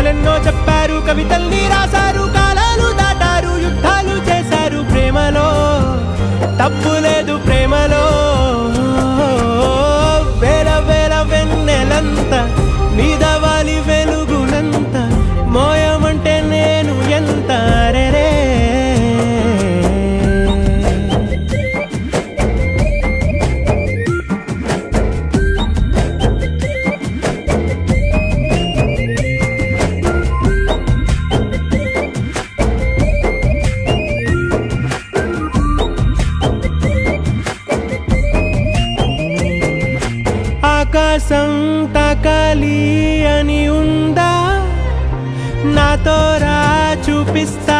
కథలెన్నో చెప్పారు, కవితల్ని రాశారు, కాలాలు దాటారు, యుద్ధాలు చేశారు. ప్రేమలో తప్పు లేదు, ప్రేమలో వేల వేల వెన్నెలంత మీద వాలి వెలుగునంత మోయమంటే నేను ఎంత రే. ఆకాశం తాకాలి అని ఉందా, నాతో రా చూపిస్తా